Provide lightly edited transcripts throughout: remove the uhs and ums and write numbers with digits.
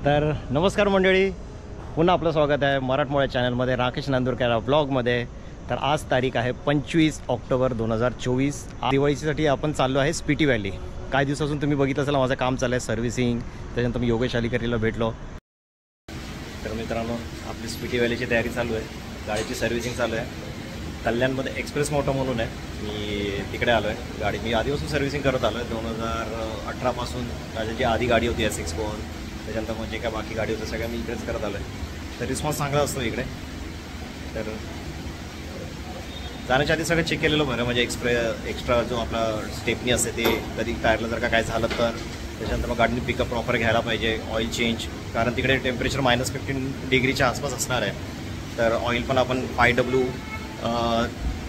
तर नमस्कार मंडळी, पुन्हा आपलं स्वागत आहे मराठमोळ्या चॅनलमध्ये, राकेश नांदुरकर ब्लॉगमध्ये. तर आज तारीख आहे 25 ऑक्टोबर 2024. दिवाळीसाठी आपण चाललो आहे स्पिटी व्हॅली. काही दिवसापासून तुम्ही बघितलं असेल माझं काम चाललं आहे सर्व्हिसिंग. त्याच्यानंतर मी योगेश अलीकरीला भेटलो. तर मित्रांनो, आपली स्पिटी व्हॅलीची तयारी चालू आहे, गाडीची सर्व्हिसिंग चालू आहे. कल्याणमध्ये एक्सप्रेस मोटो म्हणून आहे, मी तिकडे आलो आहे. गाडी मी आधीपासून सर्व्हिसिंग करत आलो आहे. 2018पासून माझी आधी गाडी होती S6 कोन, त्याच्यानंतर मग जे काय बाकी गाडी होतं सगळ्या मी इकडेच करत आलो आहे. तर रिस्पॉन्स चांगला असतो इकडे. तर जाण्याच्या आधी सगळं चेक केलेलं बरं, म्हणजे एक्स्ट्रा जो आपला स्टेपनी असते ते कधी टायरला जर का काय झालं तर त्याच्यानंतर मग गाडीने पिकअप प्रॉपर घ्यायला पाहिजे. ऑइल चेंज, कारण तिकडे टेम्परेचर -15 डिग्रीच्या आसपास असणार आहे. तर ऑइल पण आपण 5W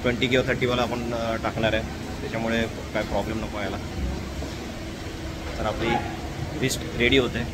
20 किंवा 30वाला आपण टाकणार आहे, त्याच्यामुळे काय प्रॉब्लेम नको यायला. तर आपली लिस्ट रेडी होते.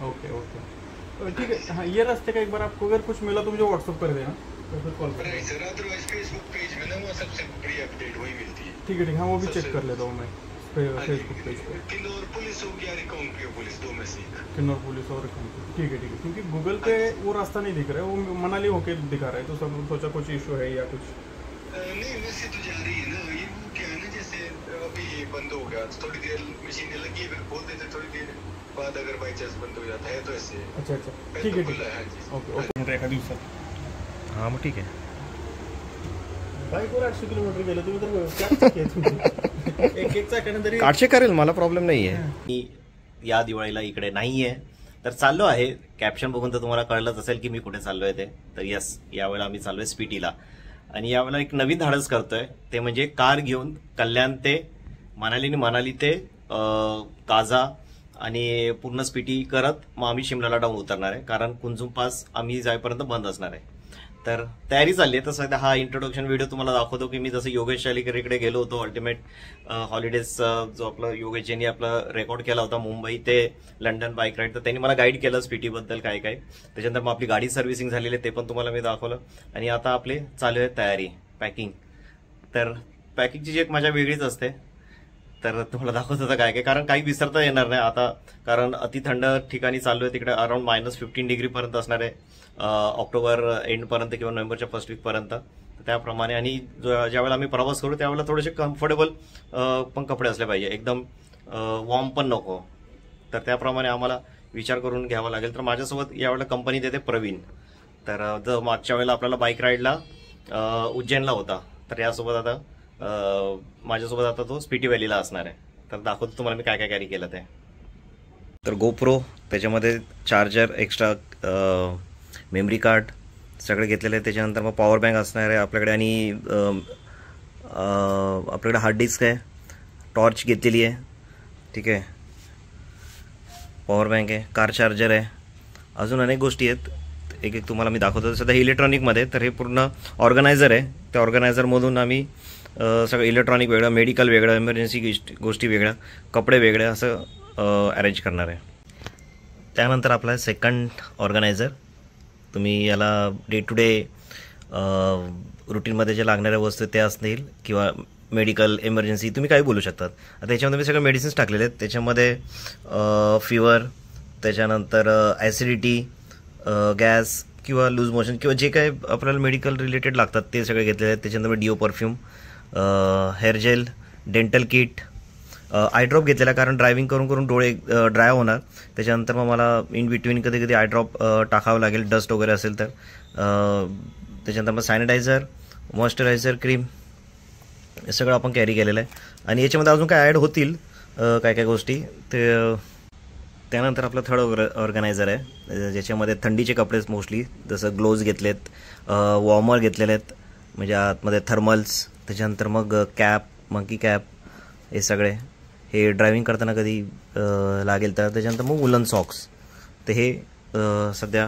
ओके ओके ठीक है. हाँ, ये रास्ते का एक बार आपको अगर कुछ मिला तो मुझे व्हाट्सअप कर देना, तो फिर कॉल कर. सर अदरवाइज फेसबुक पेज में ना वो सबसे बड़ी अपडेट वही मिलती है. ठीक है, हाँ वो भी चेक कर लेता हूँ मैं फेसबुक पेज पे. किन्नौर पुलिस हो गया, रिकांगपिओ पुलिस, दो में से एक. किन्नौर पुलिस और ठीक है क्योंकि गूगल पे वो रास्ता नहीं दिख रहा है, वो मनाली होके दिखा रहा है, तो सब सोचा कुछ इशू है या कुछ. नहीं वैसे तो जा रही है ना. ये वो क्या है ना, जैसे अभी बंद हो गया, थोड़ी देर मशीनें लगी है, फिर खोल देते थोड़ी देर बाद, अगर बाई चांस बंद हो जाता है तो ऐसे. अच्छा ठीक है ओके ओके. एका दिवसात. हां मग ठीक आहे. बाईकवर 800 किलोमीटर गेलं तुम्ही तर एक चाकाने तरी 800 करेल, मला प्रॉब्लेम नाही आहे. मी या दिवाळीला इकडे नाही आहे, तर चाललो आहे. कॅप्शन बघून तर तुम्हाला कळलंच असेल की मी कुठे चाललो आहे ते. तर यस, यावेळेला आम्ही चाललो आहे स्पिटीला. आणि यावेळेला एक नवीन धाडस करतोय, ते म्हणजे कार घेऊन कल्याण ते मनाली ते काजा आणि पूर्ण स्पिटी करत मग आम्ही शिमलाला डाऊन उतरणार आहे, कारण कुंजुम पास आम्ही जाईपर्यंत बंद असणार आहे. तर तयारी चालली आहे. तर सध्या हा इंट्रोडक्शन व्हिडिओ तुम्हाला दाखवतो की मी जसं योगेश अलीकरीकडे गेलो होतो. अल्टिमेट हॉलिडेज जो आपला योगेश यांनी आपला रेकॉर्ड केला होता मुंबई ते लंडन बाईक राईड, तर त्यांनी मला गाईड केलं स्पिटीबद्दल काय काय. त्याच्यानंतर मग आपली गाडी सर्व्हिसिंग झालेली आहे, ते पण तुम्हाला मी दाखवलं. आणि आता आपले चालू आहे तयारी, पॅकिंग. तर पॅकिंगची जी एक मजा वेगळीच असते. तर तुम्हाला दाखवत होतं काय काय, कारण काही विसरता येणार नाही आता, कारण अति थंड ठिकाणी चालू आहे. तिकडे अराउंड -15 डिग्रीपर्यंत असणार आहे ऑक्टोबर एंडपर्यंत किंवा नोव्हेंबरच्या फर्स्ट वीकपर्यंत. त्याप्रमाणे आणि ज्यावेळेला आम्ही प्रवास करू त्यावेळेला थोडेसे कम्फर्टेबल पण कपडे असले पाहिजे, एकदम वॉर्म पण नको. तर त्याप्रमाणे आम्हाला विचार करून घ्यावा लागेल. तर माझ्यासोबत यावेळेला कंपनी देते प्रवीण. तर जर मागच्या वेळेला आपल्याला बाईक राईडला उज्जैनला होता, तर यासोबत आता माझ्यासोबत आता तो स्पिटी व्हॅलीला असणार आहे. तर दाखवतो तुम्हाला मी काय काय कॅरी केलं ते. तर गोप्रो, त्याच्यामध्ये चार्जर, एक्स्ट्रा मेमरी कार्ड सगळे घेतलेले आहे. त्याच्यानंतर मग पॉवर बँक असणार आहे आपल्याकडे, आणि आपल्याकडे हार्ड डिस्क आहे, टॉर्च घेतलेली आहे, ठीक आहे, पॉवर बँक आहे, कार चार्जर आहे, अजून अनेक गोष्टी आहेत. एक एक तुम्हाला मी दाखवतो. सध्या इलेक्ट्रॉनिकमध्ये तर हे पूर्ण ऑर्गनायझर आहे. त्या ऑर्गनायझरमधून आम्ही सगळं इलेक्ट्रॉनिक वेगळं, मेडिकल वेगळं, इमर्जन्सी गोष्टी वेगळ्या, कपडे वेगळे असं अरेंज करणार आहे. त्यानंतर आपला सेकंड ऑर्गनायझर, तुम्ही याला डे टू डे रुटीनमध्ये जे लागणाऱ्या वस्तू त्या असतील किंवा मेडिकल इमर्जन्सी तुम्ही काही बोलू शकतात. आता याच्यामध्ये मी सगळे मेडिसिन्स टाकलेले आहेत. त्याच्यामध्ये फिवर, त्याच्यानंतर ॲसिडिटी, गॅस किंवा लूज मोशन किंवा जे काही आपल्याला मेडिकल रिलेटेड लागतात ते सगळे घेतलेले आहेत. त्याच्यानंतर deo, perfume, hair gel, dental kit, eye drop घेतलेला, कारण ड्रायव्हिंग करून करून डोळे ड्राय होणार. त्याच्यानंतर मग मला इन बिटवीन कधी कधी आय ड्रॉप टाकावं लागेल, डस्ट वगैरे असेल तर. त्याच्यानंतर मग सॅनिटायझर, मॉइश्चरायझर, क्रीम, हे सगळं आपण कॅरी केलेलं आहे. आणि याच्यामध्ये अजून काय ॲड होतील काय काय गोष्टी ते. त्यानंतर आपलं थर्ड ऑर्गनायझर आहे, ज्याच्यामध्ये थंडीचे कपडे मोस्टली, जसं ग्लोव्ज घेतलेत, वॉर्मर घेतलेले आहेत, म्हणजे आतमध्ये थर्मल्स. त्याच्यानंतर मग कॅप, मंकी कॅप, हे सगळे हे ड्रायव्हिंग करताना कधी लागेल तर. त्याच्यानंतर मग वुलन सॉक्स. तर हे सध्या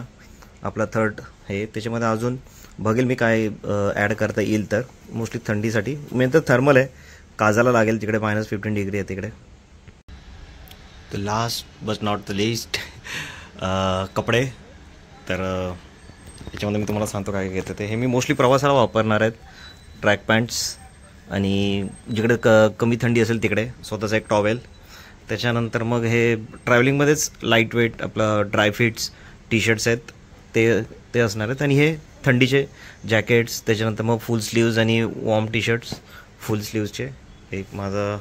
आपला थर्ड हे. त्याच्यामध्ये अजून बघेल मी काय ॲड करता येईल, तर मोस्टली थंडीसाठी मेन तर थर्मल आहे. काजाला लागेल, तिकडे -15 डिग्री आहे तिकडे. तर last but not the list कपडे. तर याच्यामध्ये मी तुम्हाला सांगतो काय घेतं ते. हे मी मोस्टली प्रवासाला वापरणार आहेत. ट्रॅक पॅन्ट्स, आणि जिकडे कमी थंडी असेल तिकडे स्वतःचा एक टॉवेल, त्याच्यानंतर मग हे ट्रॅव्हलिंगमध्येच लाईट वेट आपलं ड्रायफिट्स टी शर्ट्स आहेत ते असणार आहेत. आणि हे थंडीचे जॅकेट्स, त्याच्यानंतर मग फुल स्लीव्ज आणि वॉर्म टी शर्ट्स फुल स्लीव्जचे. एक माझा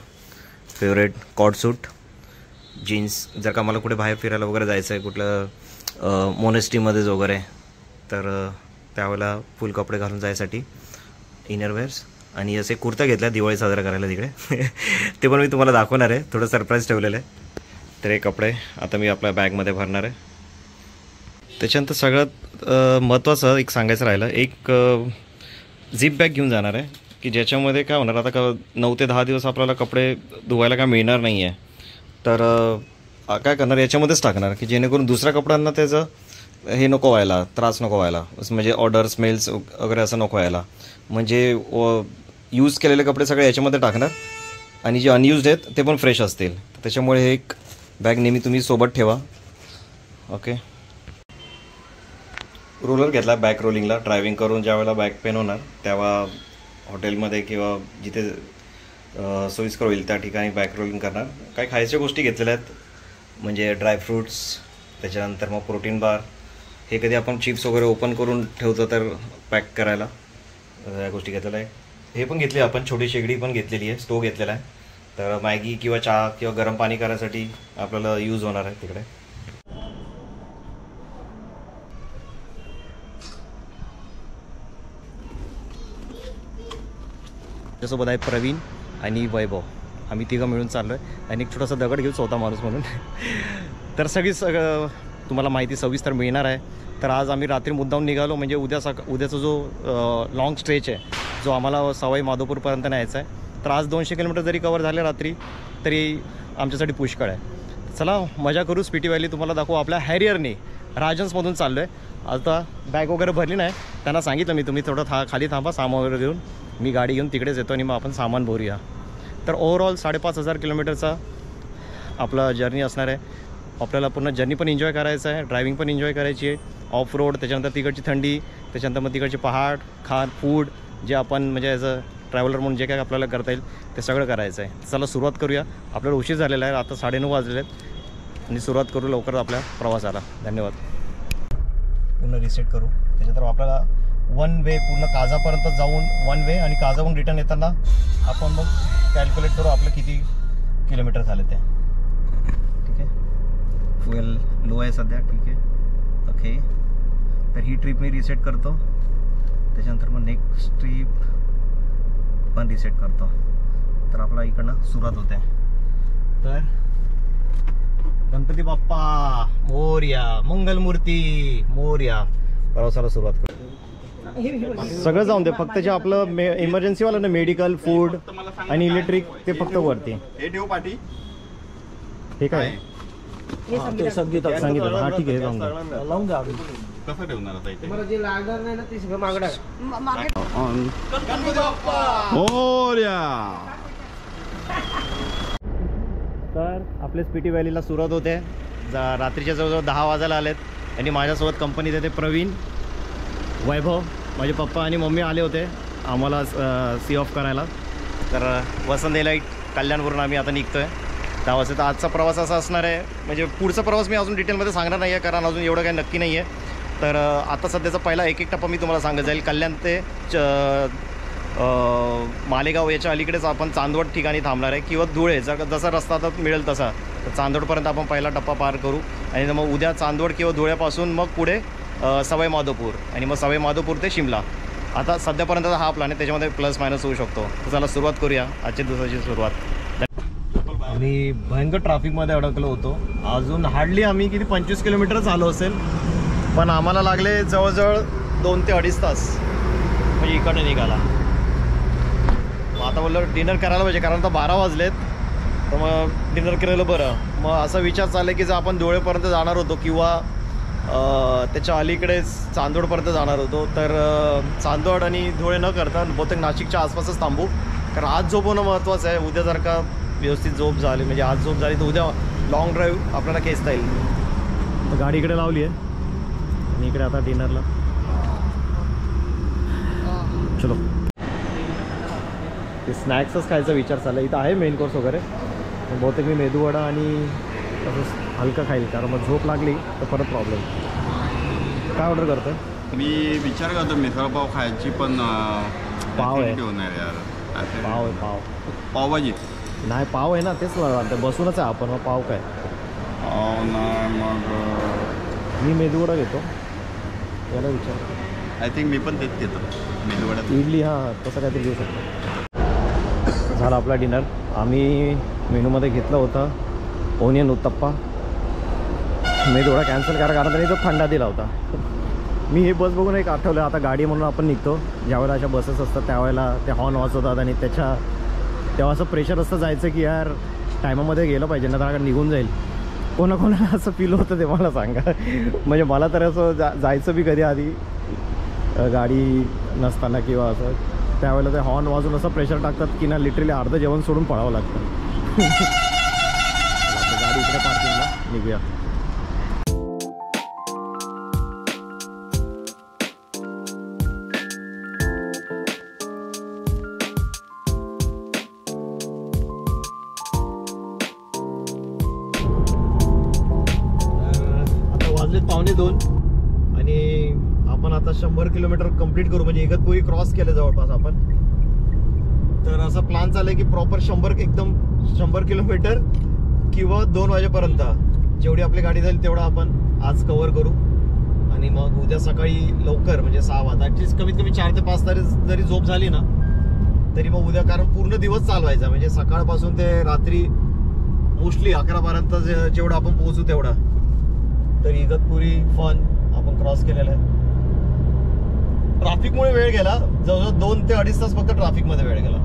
फेवरेट कॉट सूट, जीन्स, जर का मला कुठे बाहेर फिरायला वगैरे जायचं आहे कुठलं मोनेस्ट्रीमध्येच वगैरे तर त्यावेळेला फुल कपडे घालून जायसाठी इनरवेअर्स. आणि असे कुर्ता घेतला दिवाळी साजरा करायला तिकडे ते पण मी तुम्हाला दाखवणार आहे, थोडं सरप्राईज ठेवलेलं आहे. तर हे कपडे आता मी आपल्या बॅगमध्ये भरणार आहे. त्याच्यानंतर सगळ्यात महत्त्वाचं एक सांगायचं राहिलं, एक झिप बॅग घेऊन जाणार आहे की ज्याच्यामध्ये काय होणार, आता का 9 ते 10 दिवस आपल्याला कपडे धुवायला काय मिळणार नाही आहे, तर काय करणार याच्यामध्येच टाकणार की जेणेकरून दुसऱ्या कपड्यांना त्याचं हे नको व्हायला, त्रास नको व्हायला, म्हणजे ऑर्डर स्मेल्स वगैरे असं नको व्हायला. म्हणजे यूज केलेले कपडे सगळे याच्यामध्ये टाकणार आणि जे अनयूज्ड आहेत ते पण फ्रेश असतील. त्याच्यामुळे हे एक बॅग नेहमी तुम्ही सोबत ठेवा. ओके. रोलर घेतला बॅक रोलिंगला, ड्रायव्हिंग करून ज्या वेळेला बॅक पेन होणार तेव्हा हॉटेलमध्ये किंवा जिथे सोयीस्कर होईल त्या ठिकाणी बॅक रोलिंग करणार. काही खायच्या गोष्टी घेतलेल्या आहेत, म्हणजे ड्रायफ्रूट्स, त्याच्यानंतर मग प्रोटीन बार, हे कधी आपण चिप्स वगैरे ओपन करून ठेवतो तर पॅक करायला या गोष्टी घेतलेल्या आहे. हे पण घेतली आपण, छोटी शेगडी पण घेतलेली आहे, स्टोव घेतलेला आहे, तर मॅगी किंवा चहा किंवा गरम पाणी करायसाठी आपल्याला यूज होणार आहे तिकडे. त्यासोबत आहे प्रवीण आणि वैभव, आम्ही तिघं मिळून चाललो आहे. आणि एक छोटासा दगड घेऊ स्वतः माणूस म्हणून तर सगळं तुम्हाला माहिती सविस्तर मिळणार आहे. तर आज आम्ही रात्री मुद्दाम निघालो, म्हणजे उद्याचा जो लॉंग स्ट्रेच आहे जो आम्हाला सवाई माधोपूरपर्यंत न्यायचा आहे. तर आज 200 किलोमीटर जरी कवर झाले रात्री तरी आमच्यासाठी पुष्कळ आहे. चला मजा करू. स्पिटी व्हॅली तुम्हाला दाखवू. आपल्या हॅरियरने राजन्समधून चाललो आहे. आता बॅग वगैरे भरली नाही, त्यांना सांगितलं मी तुम्ही थोडं खाली थांबा, सामान वगैरे घेऊन मी गाडी घेऊन तिकडेच येतो आणि मग आपण सामान भरूया. तर ओव्हरऑल 5,500 किलोमीटरचा आपला जर्नी असणार आहे. आपल्याला पूर्ण जर्नी पण एन्जॉय करायचं आहे, ड्रायव्हिंग पण एन्जॉय करायची आहे, ऑफ रोड, त्याच्यानंतर तिकडची थंडी, त्याच्यानंतर मग तिकडचे पहाड, फूड जे आपण म्हणजे ॲज अ ट्रॅव्हलर म्हणून जे काय आपल्याला करता येईल ते सगळं करायचं आहे. चला सुरुवात करूया. आपल्याला उशीर झालेला आहे, आता 9:30 वाजलेले आहेत आणि सुरुवात करू लवकर आपल्या प्रवासाला. धन्यवाद. पूर्ण रिसेट करू. त्याच्यानंतर आपल्याला वन वे पूर्ण काजापर्यंत जाऊन वन वे आणि काजाहून रिटर्न येताना आपण मग कॅल्क्युलेट करू आपलं किती किलोमीटर झाले ते. ठीक आहे. फ्युएल लो आहे सध्या. ठीक आहे. ओके. तर ही ट्रिप मी रिसेट करतो. त्याच्यानंतर मग नेक्स्ट ट्रिप पण रिसेट करतो. तर आपला इकडनं सुरुवात होते. तर गणपती बाप्पा मोरया, मंगलमूर्ती मोरया. प्रवासाला सुरुवात करू. सगळं जाऊन दे, फक्त जे आपलं इमर्जन्सी वाला ना, मेडिकल, फूड आणि इलेक्ट्रिक ते फक्त वरती. हे काय सांगितलं. हा ठीक आहे, लावून द्या. कसं ठेवणार आता इथे? मला जे लागणार नाही ना ते सगळं मागडा तर आपल्या स्पिटी व्हॅलीला सुरुवात होते. रात्रीच्या जवळजवळ 10 वाजायला आलेत आणि माझ्यासोबत कंपनीत येते प्रवीण, वैभव, माझे पप्पा आणि मम्मी आले होते आम्हाला सी ऑफ करायला. तर वसंत एलाइट कल्याणवरून आम्ही आता निघतो आहे 10 वाजता. तर आजचा प्रवास असा असणार आहे, म्हणजे पुढचा प्रवास मी अजून डिटेलमध्ये सांगणार नाही आहे कारण अजून एवढं काही नक्की नाही आहे. तर आता सध्याचा पहिला एक टप्पा मी तुम्हाला सांगत जाईल. कल्याण ते मालेगाव याच्या अलीकडेच आपण चांदवड ठिकाणी थांबणार आहे किंवा धुळे, जसा रस्ता आता मिळेल तसा. तर चांदवडपर्यंत आपण पहिला टप्पा पार करू आणि मग उद्या चांदवड किंवा धुळ्यापासून मग पुढे सवाई माधोपूर आणि मग सवाई माधोपूर ते शिमला. आता सध्यापर्यंतचा हा प्लॅन आहे, त्याच्यामध्ये प्लस मायनस होऊ शकतो. तर चला सुरुवात करूया आजच्या दिवसाची सुरुवात. आम्ही भयंकर ट्रॅफिकमध्ये अडकलो होतो. अजून हार्डली आम्ही किती 25 किलोमीटर चालू असेल, पण आम्हाला लागले जवळजवळ 2 ते 2.5 तास म्हणजे इकडे निघाला. मग आता बोललं डिनर करायला पाहिजे कारण आता 12 वाजलेत, तर मग डिनर केलेलं बरं. मग असा विचार चालला की जर आपण धुळेपर्यंत जाणार होतो किंवा त्याच्या अलीकडेच चांदवडपर्यंत जाणार होतो, तर चांदवड आणि धुळे न करता बहुतेक नाशिकच्या आसपासच थांबू. कारण आज झोप होणं महत्त्वाचं आहे. उद्या जर का व्यवस्थित झोप झाली, म्हणजे आज झोप झाली तर उद्या लॉंग ड्राईव्ह आपल्याला खेचता येईल. तर गाडी इकडे लावली आहे आणि इकडे आता डिनरला चलो. ते स्नॅक्सच खायचा विचार चालला. इथं आहे मेन कोर्स वगैरे, बहुतेक मी मेदूवडा आणि तसंच हलकं खाईल, कारण मग झोप लागली तर परत प्रॉब्लेम. काय ऑर्डर करतोय? मी विचार करतो मिसळपाव खायची, पण पाव आहे. घेऊन यार. पाव आहे, पाव. पावभाजी नाही, पाव आहे ना, तेच वाटतं. बसूनच आहे आपण, मग पाव काय? पाव नाही मग मी मेदूवडा घेतो. याला विचार. आय थिंक मी पण तेच घेतो मेदूवडा. इडली, हां तसं काहीतरी घेऊ शकतो. झाला आपला डिनर. आम्ही मेनूमध्ये घेतलं होतं ओनियन उत्तप्पा. मेदूवडा कॅन्सल करा, कारण त्यांनी तो थंडा दिला होता. मी हे बस बघून एक आठवलं, आता गाडी म्हणून आपण निघतो. ज्यावेळेला अशा बसेस असतात त्यावेळेला ते हॉर्न वाजवतात आणि तेव्हा असं प्रेशर असतं जायचं की यार टायमामध्ये गेलं पाहिजे ना, तर निघून जाईल. कोणाकोणाला असं फील होतं ते मला सांगा. म्हणजे मला तर असं जायचं बी कधी आधी गाडी नसताना किंवा असं, त्यावेळेला ते हॉर्न वाजून असं प्रेशर टाकतात की ना लिटरली अर्धं जेवण सोडून पळावं लागतं. गाडी इकडे पार्किंगला निघूया. पावणे 2 आणि आपण आता 100 किलोमीटर कंप्लीट करू, म्हणजे इगतपुरी क्रॉस केलं जवळपास आपण. तर असं प्लॅन चालू आहे की प्रॉपर 100 किलोमीटर किंवा 2 वाजेपर्यंत जेवढी आपली गाडी जाईल तेवढं आपण आज कव्हर करू. आणि मग उद्या सकाळी लवकर, म्हणजे 6 वाजता ॲटलिस्ट कमीत कमी 4 ते 5 तास जरी झोप झाली ना तरी मग उद्या, कारण पूर्ण दिवस चालवायचा, म्हणजे सकाळपासून ते रात्री मोस्टली 11 पर्यंत जेवढं आपण पोहोचू तेवढं. तर इगतपुरी फन आपण क्रॉस केलेला आहे. ट्रॅफिकमुळे वेळ गेला, जवळजवळ 2 ते 2.5 तास फक्त ट्रॅफिकमध्ये वेळ गेला.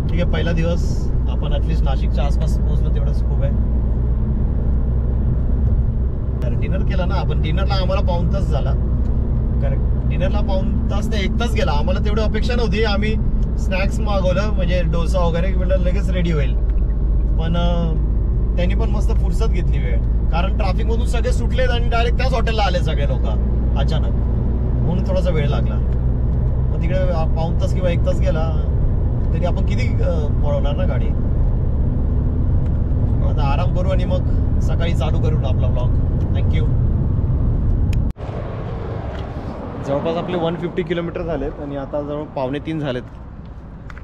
ठीक आहे, पहिला दिवस आपण ॲटलिस्ट नाशिकच्या आसपास पोहोचलो तेवढंच खूप आहे. डिनर केला ना आपण. डिनरला आम्हाला पाऊण तास झाला. करेक्ट, डिनरला पाऊण तास ते 1 तास गेला. आम्हाला तेवढी अपेक्षा नव्हती. आम्ही स्नॅक्स मागवलं, म्हणजे डोसा वगैरे लगेच रेडी होईल. पण त्यांनी पण मस्त फुरसत घेतली वेळ, कारण ट्रॅफिकमधून सगळे सुटलेत आणि डायरेक्ट त्याच हॉटेलला आले सगळे लोक अचानक, म्हणून थोडासा वेळ लागला. मग तिकडे पाऊण तास किंवा 1 तास गेला तरी आपण किती पळवणार ना गाडी. आता आराम करू आणि मग सकाळी चालू करू आपला ब्लॉग. थँक्यू. जवळपास आपले 150 किलोमीटर झालेत आणि आता जवळ 2:45 झालेत.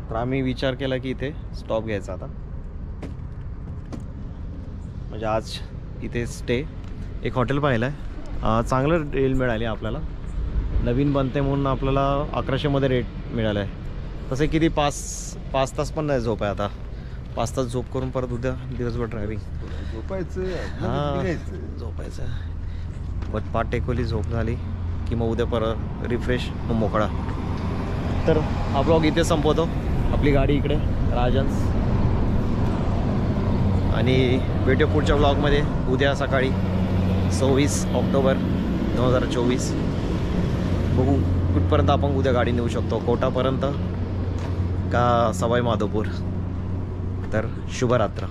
तर आम्ही विचार केला की इथे स्टॉप घ्यायचा आता, म्हणजे आज इथे स्टे. एक हॉटेल पाहिलं आहे, चांगलं डील मिळाली आपल्याला. नवीन बनते म्हणून आपल्याला 1100मध्ये रेट मिळाला आहे. तसे किती 5 तास पण नाही झोप आहे आता. 5 तास झोप करून परत उद्या दिवसभर ड्रायव्हिंग. झोपायचं. पण पाठ टेकवली, झोप झाली की मग उद्या परत रिफ्रेश, मग मोकळा. तर हा ब्लॉग इथे संपवतो. आपली गाडी इकडे राजन्स, आणि भेटू पुढच्या ब्लॉगमध्ये उद्या सकाळी 26 ऑक्टोबर 2024. बघू कुठपर्यंत आपण उद्या गाडी नेऊ शकतो, कोटापर्यंत का सवाई माधोपूर. तर शुभरात्र.